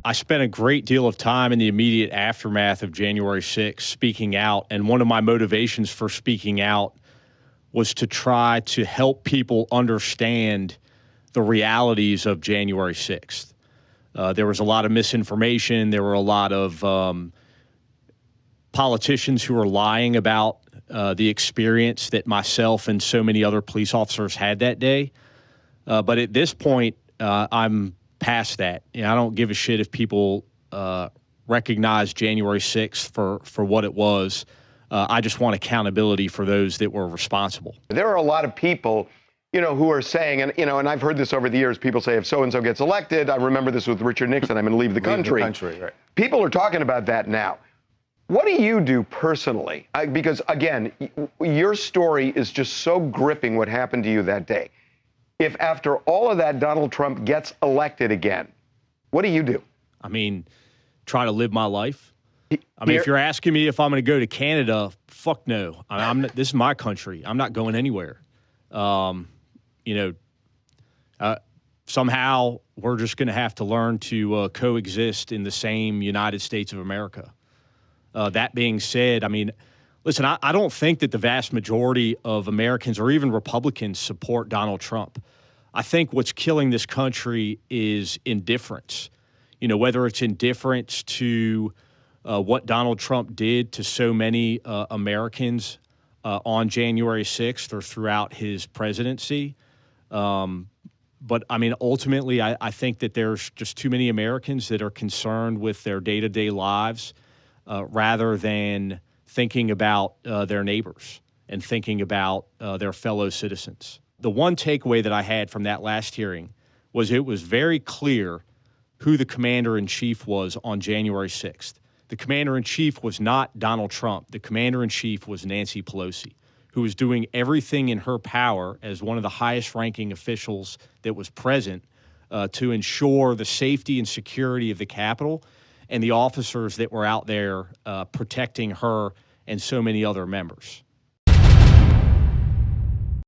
I spent a great deal of time in the immediate aftermath of January 6th speaking out. And one of my motivations for speaking out was to try to help people understand the realities of January 6th. There was a lot of misinformation. There were a lot of politicians who were lying about the experience that myself and so many other police officers had that day. But at this point, I'm past that. I don't give a shit if people recognize January 6th for what it was. I just want accountability for those that were responsible. There are a lot of people, who are saying, and I've heard this over the years, people say if so-and-so gets elected, I remember this with Richard Nixon, I'm going to leave the country. Right. People are talking about that now. What do you do personally? Because, again, your story is just so gripping what happened to you that day. If after all of that, Donald Trump gets elected again, what do you do? I mean, try to live my life. I mean, if you're asking me if I'm going to go to Canada, fuck no. This is my country. I'm not going anywhere. Somehow we're just going to have to learn to coexist in the same United States of America. That being said, I mean, listen, I don't think that the vast majority of Americans or even Republicans support Donald Trump. I think what's killing this country is indifference. Whether it's indifference to what Donald Trump did to so many Americans on January 6th or throughout his presidency. But, I mean, ultimately, I think that there's just too many Americans that are concerned with their day-to-day lives rather than thinking about their neighbors and thinking about their fellow citizens. The one takeaway that I had from that last hearing was it was very clear who the commander-in-chief was on January 6th. The commander-in-chief was not Donald Trump. The commander-in-chief was Nancy Pelosi, who was doing everything in her power as one of the highest-ranking officials that was present to ensure the safety and security of the Capitol and the officers that were out there protecting her and so many other members.